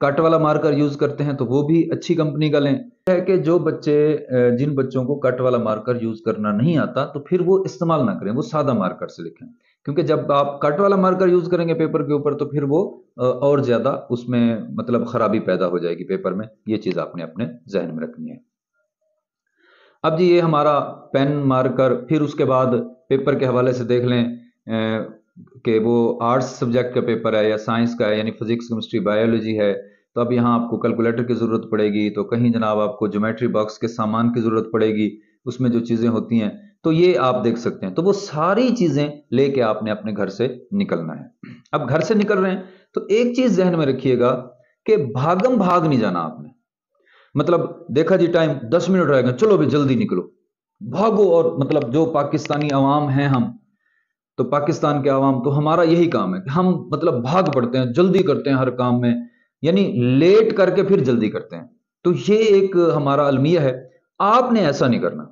کٹ والا marker use کرتے ہیں تو وہ بھی اچھی کمپنی کا لیں. ہے کہ جو بچے جن بچوں کو کٹ والا مارکر یوز کرنا نہیں آتا تو پھر وہ استعمال نہ کریں, وہ سادہ مارکر سے لکھیں, کیونکہ جب آپ کٹ والا مارکر یوز کریں گے پیپر کے اوپر تو پھر وہ اور زیادہ اس میں مطلب خرابی پیدا ہو جائے گی پیپر میں. یہ چیز آپ نے اپنے ذہن میں رکھنی ہے. اب جی یہ ہمارا پین مارکر, پھر اس کے بعد پیپر کے حوالے سے دیکھ لیں کہ وہ آرٹس سبجیکٹ کا پیپر ہے یا سائنس کا ہے, یعنی فزکس کیمسٹری بایولوجی ہے, تو اب یہاں آپ کو کیلکولیٹر کی ضرورت پڑے گی, تو کہیں جناب آپ کو جیومیٹری باکس کے سامان کی ضرورت پڑے گی, اس میں جو چیزیں ہوتی ہیں تو یہ آپ دیکھ سکتے ہیں. تو وہ ساری چیزیں لے کے آپ نے اپنے گھر سے نکلنا ہے. اب گھر سے نکل رہے ہیں تو ایک چیز ذہن میں رکھیے گا کہ بھاگم بھاگ نہیں جانا آپ نے. مطلب دیکھا جی ٹائم 10 منٹ رہ گئے, چلو بھی جلدی نکلو, بھاگو. اور مطلب جو پاکستانی عوام ہیں ہم تو پاکستان کے عوام تو ہمارا یہی کام ہے کہ ہم مطلب بھاگ پڑتے ہیں, جلدی کرتے ہیں ہر کام میں, یعنی لیٹ کر کے پھر جلدی کرتے ہیں. تو یہ ایک ہمارا المیہ ہے. آپ نے ایسا نہیں کرنا.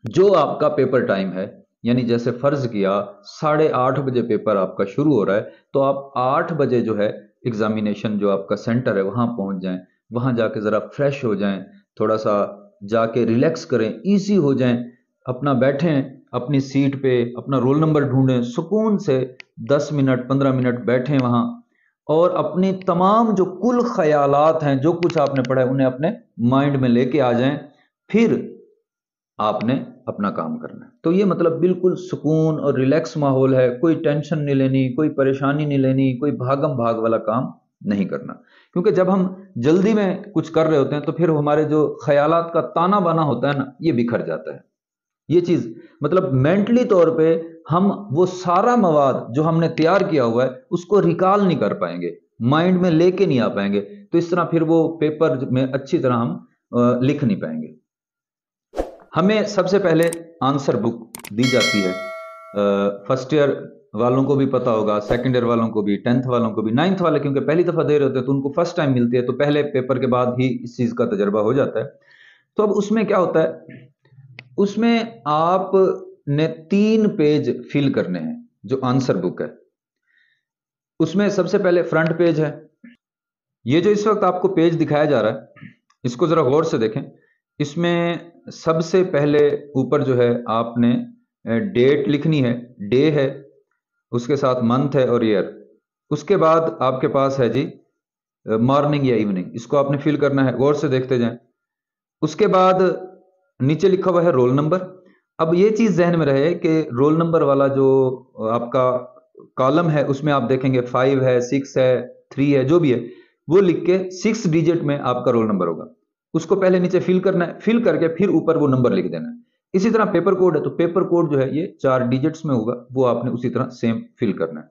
جو آپ کا پیپر ٹائم ہے, یعنی جیسے فرض کیا 8:30 بجے پیپر آپ کا شروع ہو رہا ہے, تو آپ 8 بجے جو ہے ایگزامینیشن جو آپ کا سینٹر ہے وہاں پہنچ جائیں, وہاں جا کے ذرا فریش ہو جائیں, تھوڑا سا جا کے ریلیکس کریں, ایزی ہو جائیں, اپنا بیٹھیں اپنی سیٹ پہ, اپنا رول نمبر ڈھونڈیں, سکون سے 10 منٹ 15 منٹ بیٹھیں وہاں, اور اپنی تمام جو کل خیالات ہیں, جو کچھ آپ نے پڑھا ہے انہیں اپنے مائنڈ میں لے کے آ جائیں, پھر آپ نے اپنا کام کرنا ہے. تو یہ مطلب بالکل سکون اور ریلیکس ماحول ہے, کوئی ٹینشن نہیں لینی, کوئی پریشانی نہیں لینی, کوئی بھاگم بھاگ والا کام نہیں کرنا. کیونکہ جب ہم جلدی میں کچھ کر رہے ہوتے ہیں تو پھر ہمارے جو خیالات کا تانا بانا ہوتا ہے نا, یہ بکھر جاتا ہے. یہ چیز مطلب مینٹلی طور پہ ہم وہ سارا مواد جو ہم نے تیار کیا ہوا ہے اس کو ریکال نہیں کر پائیں گے, مائنڈ میں لے کے نہیں آ پائیں گے, تو اس طرح پھر وہ پیپر میں اچھی طرح ہم لکھ نہیں پائیں گے. ہمیں سب سے پہلے آنسر بک دی جاتی ہے. فرسٹ ایئر والوں کو بھی پتا ہوگا, سیکنڈ ایئر والوں کو بھی, 10th والوں کو بھی, 9th والے کیونکہ پہلی دفعہ دے رہے ہوتے ہیں تو ان کو فرسٹ ٹائم ملتی ہے, تو پہلے پیپر کے بعد ہی اس چیز کا تجربہ ہو جاتا ہے. تو اب اس میں کیا ہوتا ہے, اس میں آپ نے 3 پیج فل کرنے ہیں. جو آنسر بک ہے اس میں سب سے پہلے فرنٹ پیج ہے. یہ جو اس وقت آپ کو پیج دکھایا جا رہا ہے اس کو ذرا غور سے دیکھیں. اس میں سب سے پہلے اوپر جو ہے آپ نے ڈیٹ لکھنی ہے, ڈے ہے, اس کے ساتھ منتھ ہے اور ایئر. اس کے بعد آپ کے پاس ہے جی مارننگ یا ایوننگ, اس کو آپ نے فل کرنا ہے, غور سے دیکھتے جائیں. اس کے بعد نیچے لکھا ہوا ہے رول نمبر. اب یہ چیز ذہن میں رہے کہ رول نمبر والا جو آپ کا کالم ہے اس میں آپ دیکھیں گے 5 ہے, 6 ہے, 3 ہے, جو بھی ہے وہ لکھ کے 6 ڈیجٹ میں آپ کا رول نمبر ہوگا. اس کو پہلے نیچے فل کرنا ہے, فل کر کے پھر اوپر وہ نمبر لکھ دینا ہے. اسی طرح پیپر کوڈ ہے تو پیپر کوڈ جو ہے یہ 4 ڈیجٹس میں ہوگا, وہ آپ نے اسی طرح سیم فل کرنا ہے.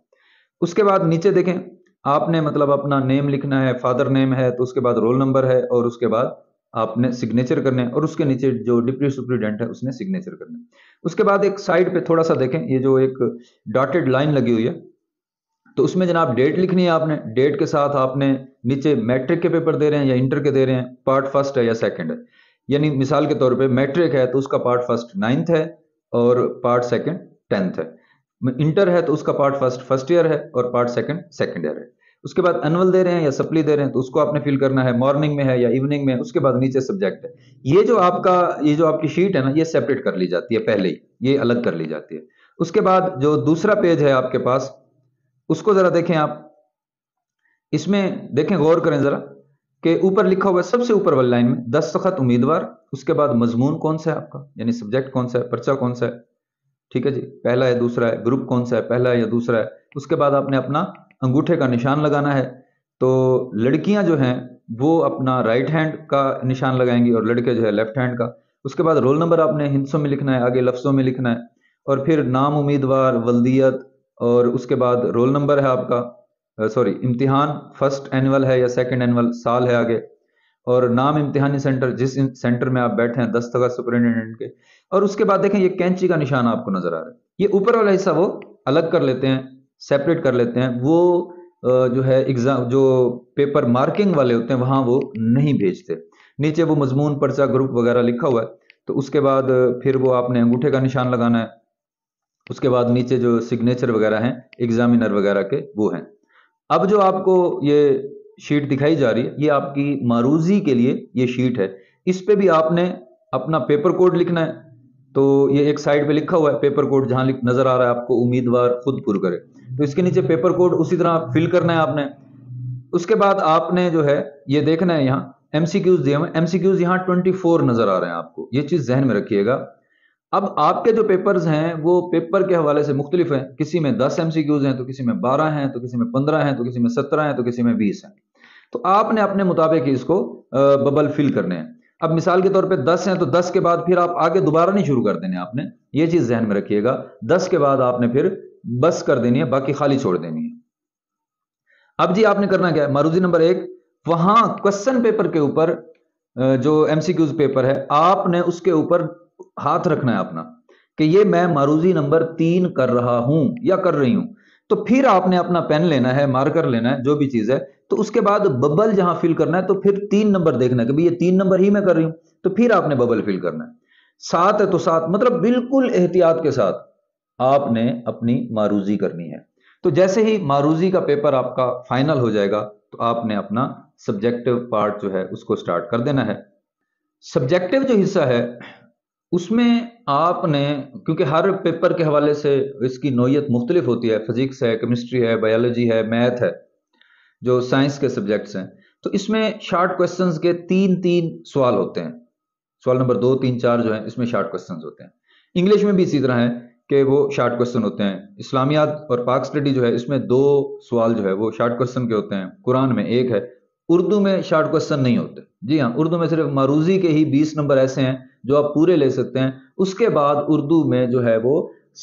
اس کے بعد نیچے دیکھیں آپ نے مطلب اپنا نیم لکھنا ہے, فادر نیم ہے تو اس کے بعد رول نمبر ہے, اور اس کے بعد آپ نے سگنیچر کرنے ہیں, اور اس کے نیچے جو ڈپٹی سپرنٹینڈنٹ ہے اس نے سگنیچر کرنا ہے. اس کے بعد ایک سائڈ پہ تھوڑا سا دیکھیں, یہ جو ایک ڈاٹڈ لائن لگی ہوئی ہے تو اس میں جناب ڈیٹ لکھنی ہے آپ نے. ڈیٹ کے ساتھ آپ نے نیچے میٹرک کے پیپر دے رہے ہیں یا انٹر کے دے رہے ہیں, پارٹ فرسٹ ہے یا سیکنڈ ہے. یعنی مثال کے طور پہ میٹرک ہے تو اس کا پارٹ فرسٹ 9th ہے اور پارٹ سیکنڈ 10th ہے. انٹر ہے تو اس کا پارٹ فرسٹ فرسٹ ایئر ہے اور پارٹ سیکنڈ سیکنڈ ایئر ہے. اس کے بعد انول دے رہے ہیں یا سپلی دے رہے ہیں تو اس کو آپ نے فل کرنا ہے, مارننگ میں ہے یا ایوننگ میں. اس کے بعد نیچے سبجیکٹ ہے. یہ جو آپ کی شیٹ ہے نا یہ سیپریٹ کر لی جاتی ہے پہلے ہی, یہ الگ کر لی جاتی ہے. اس کے بعد جو دوسرا پیج ہے آپ کے پاس اس کو ذرا دیکھیں آپ. اس میں دیکھیں غور کریں ذرا کہ اوپر لکھا ہوا ہے سب سے اوپر والی لائن میں دستخط امیدوار. اس کے بعد مضمون کون سا ہے آپ کا, یعنی سبجیکٹ کون سا ہے, پرچہ کون سا ہے, ٹھیک ہے جی, پہلا ہے دوسرا ہے, گروپ کون سا ہے, پہلا ہے یا دوسرا ہے. اس کے بعد آپ نے اپنا انگوٹھے کا نشان لگانا ہے. تو لڑکیاں جو ہیں وہ اپنا رائٹ ہینڈ کا نشان لگائیں گی اور لڑکے جو ہے لیفٹ ہینڈ کا. اس کے بعد رول نمبر آپ نے ہندسوں میں لکھنا ہے, آگے لفظوں میں لکھنا ہے, اور پھر نام امیدوار, ولدیت, اور اس کے بعد رول نمبر ہے آپ کا, امتحان فرسٹ اینول ہے یا سیکنڈ اینول, سال ہے آگے, اور نام امتحانی سینٹر جس سینٹر میں آپ بیٹھے ہیں, دستخط سپرنٹینڈنٹ کے. اور اس کے بعد دیکھیں یہ کینچی کا نشان آپ کو نظر آ رہا ہے. یہ اوپر والا حصہ وہ الگ کر لیتے ہیں, سیپریٹ کر لیتے ہیں. وہ جو ہے ایگزام جو پیپر مارکنگ والے ہوتے ہیں وہاں وہ نہیں بھیجتے. نیچے وہ مضمون, پرچہ, گروپ وغیرہ لکھا ہوا ہے. تو اس کے بعد پھر وہ آپ نے انگوٹھے کا نشان لگانا ہے. اس کے بعد نیچے جو سگنیچر وغیرہ ہیں ایگزامینر وغیرہ کے وہ ہیں. اب جو آپ کو یہ شیٹ دکھائی جا رہی ہے یہ آپ کی معروضی کے لیے یہ شیٹ ہے. اس پہ بھی آپ نے اپنا پیپر کوڈ لکھنا ہے. تو یہ ایک سائڈ پہ لکھا ہوا ہے پیپر کوڈ, جہاں نظر آ رہا ہے آپ کو امیدوار خود پر کرے, تو اس کے نیچے پیپر کوڈ اسی طرح فل کرنا ہے آپ نے. اس کے بعد آپ نے جو ہے یہ دیکھنا ہے یہاں ایم سی کیوز دیے ہوئے, ایم سی کیوز یہاں 24 نظر آ رہے ہیں آپ کو, یہ چیز ذہن میں رکھیے گا. اب آپ کے جو پیپرز ہیں وہ پیپر کے حوالے سے مختلف ہیں, کسی میں 10 ایم سی کیوز ہیں, تو کسی میں 12 ہیں, تو کسی میں 15 ہیں, تو کسی میں 17 ہیں, تو کسی میں 20 ہیں. تو آپ نے اپنے مطابق اس کو ببل فل کرنے ہیں. اب مثال کے طور پہ 10 ہیں, تو 10 کے بعد پھر آپ آگے دوبارہ نہیں شروع کر دینے آپ نے, یہ چیز ذہن میں رکھیے گا. 10 کے بعد آپ نے پھر بس کر دینی ہے, باقی خالی چھوڑ دینی ہے. اب جی آپ نے کرنا کیا ہے, معروضی نمبر 1, وہاں کوسچن پیپر کے اوپر جو ایم سی کیوز پیپر ہے آپ نے اس کے اوپر ہاتھ رکھنا ہے اپنا کہ یہ میں معروضی نمبر 3 کر رہا ہوں یا کر رہی ہوں. تو پھر آپ نے اپنا پین لینا ہے, مارکر لینا ہے, جو بھی چیز ہے, تو اس کے بعد ببل جہاں فل کرنا ہے تو پھر 3 نمبر دیکھنا ہے کہ یہ 3 نمبر ہی میں کر رہی ہوں, تو پھر آپ نے ببل فل کرنا ہے. 7 ہے تو 7, مطلب بالکل احتیاط کے ساتھ آپ نے اپنی معروضی کرنی ہے. تو جیسے ہی معروضی کا پیپر آپ کا فائنل ہو جائے گا تو آپ نے اپنا سبجیکٹو پارٹ جو ہے اس کو سٹارٹ کر دینا ہے. سبجیکٹو جو حصہ ہے اس میں آپ نے, کیونکہ ہر پیپر کے حوالے سے اس کی نوعیت مختلف ہوتی ہے, فزکس ہے, کیمسٹری ہے, بایولوجی ہے, میتھ ہے, جو سائنس کے سبجیکٹس ہیں, تو اس میں شارٹ کوسچنز کے 3 سوال ہوتے ہیں. سوال نمبر 2, 3, 4 جو ہیں اس میں شارٹ کوسچنز ہوتے ہیں. انگلش میں بھی اسی طرح ہے کہ وہ شارٹ کوسچن ہوتے ہیں. اسلامیات اور پاک اسٹڈی جو ہے اس میں 2 سوال جو ہے وہ شارٹ کوسچن کے ہوتے ہیں, قرآن میں 1 ہے. اردو میں شارٹ کوسچن نہیں ہوتے. جی ہاں, اردو میں صرف معروضی کے ہی 20 نمبر ایسے ہیں جو آپ پورے لے سکتے ہیں. اس کے بعد اردو میں جو ہے وہ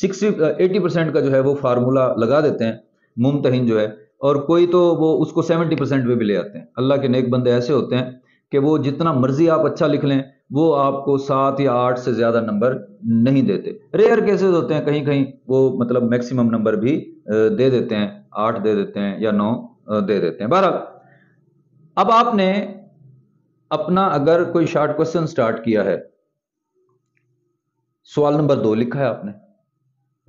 80% کا جو ہے وہ فارمولا لگا دیتے ہیں ممتحن جو ہے, اور کوئی تو وہ اس کو 70% پہ بھی لے آتے ہیں. اللہ کے نیک بندے ایسے ہوتے ہیں کہ وہ جتنا مرضی آپ اچھا لکھ لیں وہ آپ کو 7 یا 8 سے زیادہ نمبر نہیں دیتے. ریئر کیسز ہوتے ہیں, کہیں کہیں وہ مطلب میکسیمم نمبر بھی دے دیتے ہیں, 8 دے دیتے ہیں یا 9 دے دیتے ہیں. بہرحال اب آپ نے اپنا اگر کوئی شارٹ کوسچن سٹارٹ کیا ہے, سوال نمبر 2 لکھا ہے آپ نے,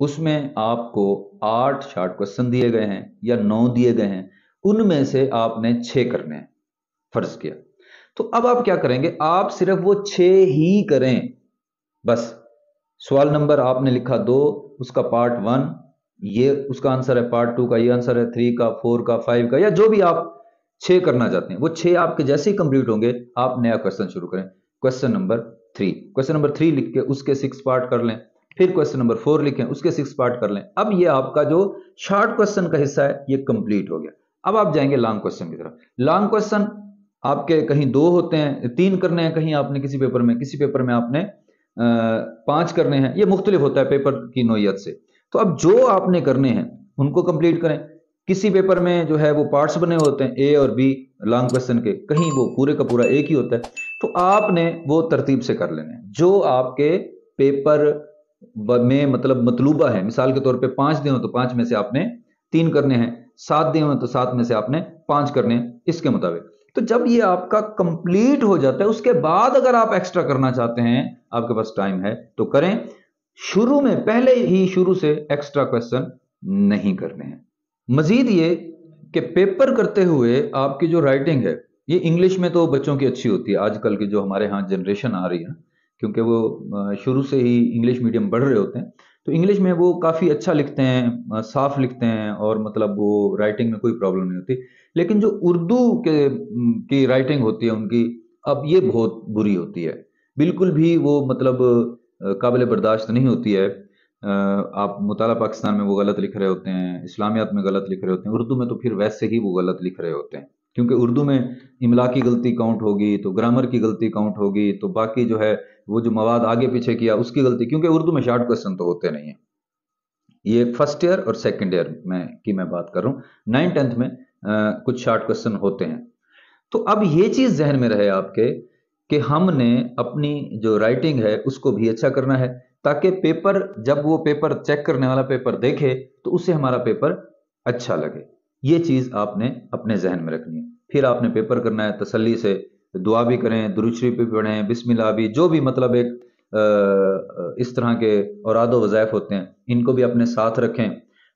اس میں آپ کو 8 شارٹ کوسچن دیے گئے ہیں یا 9 دیے گئے ہیں, ان میں سے آپ نے 6 کرنے ہیں فرض کیا. تو اب آپ کیا کریں گے, آپ صرف وہ 6 ہی کریں بس. سوال نمبر آپ نے لکھا 2, اس کا پارٹ 1 یہ اس کا آنسر ہے, پارٹ 2 کا یہ آنسر ہے, 3 کا, 4 کا, 5 کا, یا جو بھی آپ 6 کرنا چاہتے ہیں, وہ 6 آپ کے جیسے ہی کمپلیٹ ہوں گے آپ نیا کوسچن شروع کریں. کوسچن نمبر 3, کوسچن نمبر 3 لکھ کے اس کے 6 پارٹ کر لیں, پھر کوسچن نمبر 4 لکھیں, اس کے 6 پارٹ کر لیں. اب یہ آپ کا جو شارٹ کوسچن کا حصہ ہے یہ کمپلیٹ ہو گیا. اب آپ جائیں گے لانگ کوسچن کی طرف. لانگ کوسچن آپ کے کہیں 2 ہوتے ہیں, 3 کرنے ہیں کہیں آپ نے کسی پیپر میں آپ نے 5 کرنے ہیں, یہ مختلف ہوتا ہے پیپر کی نوعیت سے. تو اب جو آپ نے کرنے ہیں ان کو کمپلیٹ کریں. کسی پیپر میں جو ہے وہ پارٹس بنے ہوتے ہیں اے اور بی لانگ کوسچن کے, کہیں وہ پورے کا پورا ایک ہی ہوتا ہے. تو آپ نے وہ ترتیب سے کر لینے ہیں جو آپ کے پیپر میں مطلب مطلوبہ ہے. مثال کے طور پہ 5 دے ہوں تو 5 میں سے آپ نے 3 کرنے ہیں, 7 دے ہوں تو 7 میں سے آپ نے 5 کرنے ہیں, اس کے مطابق. تو جب یہ آپ کا کمپلیٹ ہو جاتا ہے اس کے بعد اگر آپ ایکسٹرا کرنا چاہتے ہیں, آپ کے پاس ٹائم ہے تو کریں. شروع میں پہلے ہی شروع سے ایکسٹرا کوسچن نہیں کرنے ہیں. مزید یہ کہ پیپر کرتے ہوئے آپ کی جو رائٹنگ ہے یہ انگلش میں تو بچوں کی اچھی ہوتی ہے. آج کل کی جو ہمارے ہاں جنریشن آ رہی ہے, کیونکہ وہ شروع سے ہی انگلش میڈیم پڑھ رہے ہوتے ہیں, تو انگلش میں وہ کافی اچھا لکھتے ہیں, صاف لکھتے ہیں, اور مطلب وہ رائٹنگ میں کوئی پرابلم نہیں ہوتی. لیکن جو اردو کی رائٹنگ ہوتی ہے ان کی, اب یہ بہت بری ہوتی ہے, بالکل بھی وہ مطلب قابل برداشت نہیں ہوتی ہے. آپ مطالعہ پاکستان میں وہ غلط لکھ رہے ہوتے ہیں, اسلامیات میں غلط لکھ رہے ہوتے ہیں, اردو میں تو پھر ویسے ہی وہ غلط لکھ رہے ہوتے ہیں, کیونکہ اردو میں املا کی غلطی کاؤنٹ ہوگی تو گرامر کی غلطی کاؤنٹ ہوگی, تو باقی جو ہے وہ جو مواد آگے پیچھے کیا اس کی غلطی, کیونکہ اردو میں شارٹ کوسچن تو ہوتے نہیں ہیں. یہ فرسٹ ایئر اور سیکنڈ ایئر میں بات کر رہا ہوں, 9th 10th میں کچھ شارٹ کوسچن ہوتے ہیں. تو اب یہ چیز ذہن میں رہے آپ کے کہ ہم نے اپنی جو رائٹنگ ہے اس کو بھی اچھا کرنا ہے, تاکہ پیپر جب وہ پیپر چیک کرنے والا پیپر دیکھے تو اس سے ہمارا پیپر اچھا لگے. یہ چیز آپ نے اپنے ذہن میں رکھنی ہے. پھر آپ نے پیپر کرنا ہے تسلی سے, دعا بھی کریں, درود شریف بھی پڑھیں, بسم اللہ بھی, جو بھی مطلب ایک اس طرح کے اوراد و وظائف ہوتے ہیں ان کو بھی اپنے ساتھ رکھیں.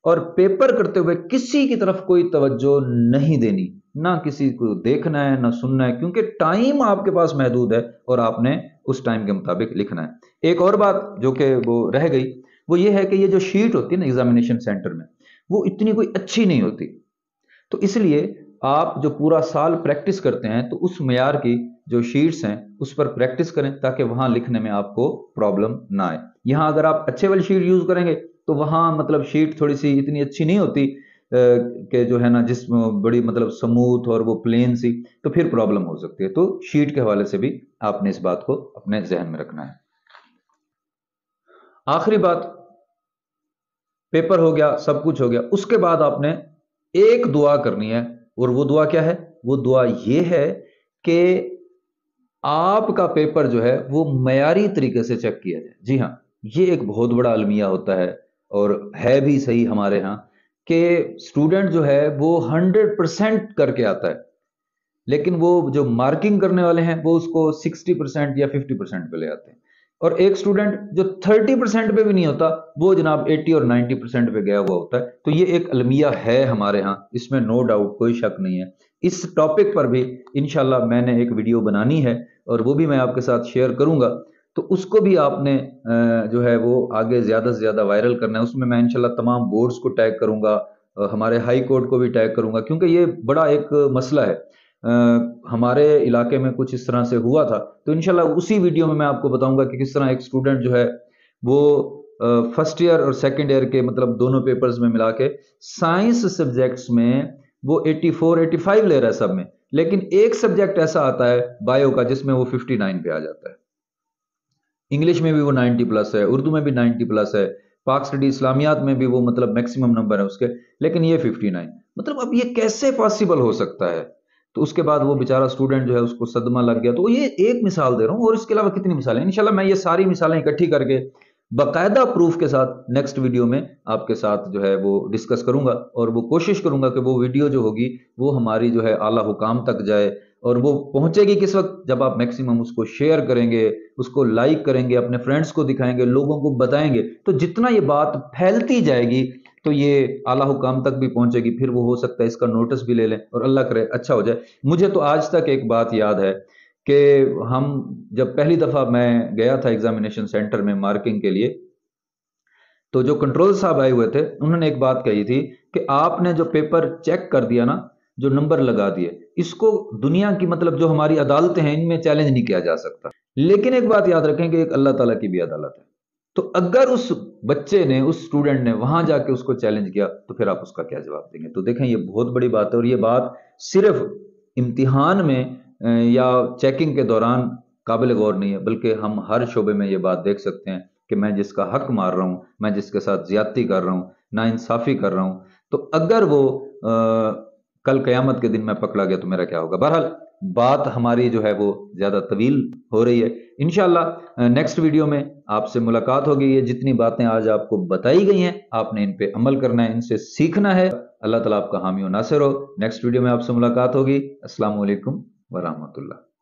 اور پیپر کرتے ہوئے کسی کی طرف کوئی توجہ نہیں دینی, نہ کسی کو دیکھنا ہے نہ سننا ہے، کیونکہ ٹائم آپ کے پاس محدود ہے اور آپ نے اس ٹائم کے مطابق لکھنا ہے۔ ایک اور بات جو کہ وہ رہ گئی، وہ یہ ہے کہ یہ جو شیٹ ہوتی ہے نا ایگزامینیشن سینٹر میں، وہ اتنی کوئی اچھی نہیں ہوتی، تو اس لیے آپ جو پورا سال پریکٹس کرتے ہیں تو اس معیار کی جو شیٹس ہیں اس پر پریکٹس کریں تاکہ وہاں لکھنے میں آپ کو پرابلم نہ آئے۔ یہاں اگر آپ اچھے والی شیٹ یوز کریں گے تو وہاں مطلب شیٹ تھوڑی سی اتنی اچھی نہیں ہوتی کہ جو ہے نا جس بڑی مطلب سموتھ اور وہ پلین سی، تو پھر پرابلم ہو سکتی ہے۔ تو شیٹ کے حوالے سے بھی آپ نے اس بات کو اپنے ذہن میں رکھنا ہے۔ آخری بات، پیپر ہو گیا، سب کچھ ہو گیا، اس کے بعد آپ نے ایک دعا کرنی ہے، اور وہ دعا کیا ہے؟ وہ دعا یہ ہے کہ آپ کا پیپر جو ہے وہ معیاری طریقے سے چیک کیا جائے۔ جی ہاں، یہ ایک بہت بڑا المیہ ہوتا ہے، اور ہے بھی صحیح ہمارے ہاں، کہ اسٹوڈنٹ جو ہے وہ 100% کر کے آتا ہے، لیکن وہ جو مارکنگ کرنے والے ہیں وہ اس کو 60% یا 50% پہ لے آتے ہیں، اور ایک اسٹوڈنٹ جو 30% پہ بھی نہیں ہوتا وہ جناب 80 اور 90% پہ گیا ہوا ہوتا ہے۔ تو یہ ایک المیہ ہے ہمارے ہاں، اس میں نو ڈاؤٹ، کوئی شک نہیں ہے۔ اس ٹاپک پر بھی انشاءاللہ میں نے ایک ویڈیو بنانی ہے اور وہ بھی میں آپ کے ساتھ شیئر کروں گا، تو اس کو بھی آپ نے جو ہے وہ آگے زیادہ سے زیادہ وائرل کرنا ہے۔ اس میں انشاءاللہ تمام بورڈز کو ٹیگ کروں گا، ہمارے ہائی کورٹ کو بھی ٹیگ کروں گا، کیونکہ یہ بڑا ایک مسئلہ ہے۔ ہمارے علاقے میں کچھ اس طرح سے ہوا تھا، تو انشاءاللہ اسی ویڈیو میں آپ کو بتاؤں گا کہ کس طرح ایک اسٹوڈنٹ جو ہے وہ فرسٹ ایئر اور سیکنڈ ایئر کے مطلب دونوں پیپرز میں ملا کے سائنس سبجیکٹس میں وہ 84 85 لے رہا ہے سب میں، لیکن ایک سبجیکٹ ایسا آتا ہے بایو کا جس میں وہ 59 پہ آ جاتا ہے۔ انگلش میں بھی وہ 90 پلس ہے، اردو میں بھی 90 پلس ہے، پاک اسٹڈی اسلامیات میں بھی وہ مطلب میکسیمم نمبر ہے اس کے، لیکن یہ 59۔ مطلب اب یہ کیسے پاسبل ہو سکتا ہے؟ تو اس کے بعد وہ بیچارہ اسٹوڈنٹ جو ہے اس کو صدمہ لگ گیا۔ تو یہ ایک مثال دے رہا ہوں، اور اس کے علاوہ کتنی مثالیں، انشاءاللہ میں یہ ساری مثالیں اکٹھی کر کے باقاعدہ پروف کے ساتھ نیکسٹ ویڈیو میں آپ کے ساتھ جو ہے وہ ڈسکس کروں گا، اور وہ کوشش کروں گا کہ وہ ویڈیو جو ہوگی وہ ہماری جو ہے اعلیٰ حکام تک جائے، اور وہ پہنچے گی کس وقت؟ جب آپ میکسیمم اس کو شیئر کریں گے، اس کو لائک کریں گے، اپنے فرینڈز کو دکھائیں گے، لوگوں کو بتائیں گے، تو جتنا یہ بات پھیلتی جائے گی تو یہ اعلیٰ حکام تک بھی پہنچے گی، پھر وہ ہو سکتا ہے اس کا نوٹس بھی لے لیں اور اللہ کرے اچھا ہو جائے۔ مجھے تو آج تک ایک بات یاد ہے کہ ہم جب پہلی دفعہ میں گیا تھا ایگزامینیشن سینٹر میں مارکنگ کے لیے، تو جو کنٹرول صاحب آئے ہوئے تھے انہوں نے ایک بات کہی تھی کہ آپ نے جو پیپر چیک کر دیا نا، جو نمبر لگا دیے، اس کو دنیا کی مطلب جو ہماری عدالتیں ہیں ان میں چیلنج نہیں کیا جا سکتا، لیکن ایک بات یاد رکھیں کہ ایک اللہ تعالیٰ کی بھی عدالت ہے، تو اگر اس بچے نے، اس اسٹوڈنٹ نے وہاں جا کے اس کو چیلنج کیا تو پھر آپ اس کا کیا جواب دیں گے؟ تو دیکھیں یہ بہت بڑی بات ہے، اور یہ بات صرف امتحان میں یا چیکنگ کے دوران قابل غور نہیں ہے، بلکہ ہم ہر شعبے میں یہ بات دیکھ سکتے ہیں کہ میں جس کا حق مار رہا ہوں، میں جس کے ساتھ زیادتی کر رہا ہوں، ناانصافی کر رہا ہوں، تو اگر وہ کل قیامت کے دن میں پکڑا گیا تو میرا کیا ہوگا؟ بہرحال بات ہماری جو ہے وہ زیادہ طویل ہو رہی ہے، انشاءاللہ نیکسٹ ویڈیو میں آپ سے ملاقات ہوگی۔ یہ جتنی باتیں آج آپ کو بتائی گئی ہیں آپ نے ان پہ عمل کرنا ہے، ان سے سیکھنا ہے۔ اللہ تعالیٰ آپ کا حامی و ناصر ہو۔ نیکسٹ ویڈیو میں آپ سے ملاقات ہوگی۔ السلام علیکم ورحمۃ اللہ۔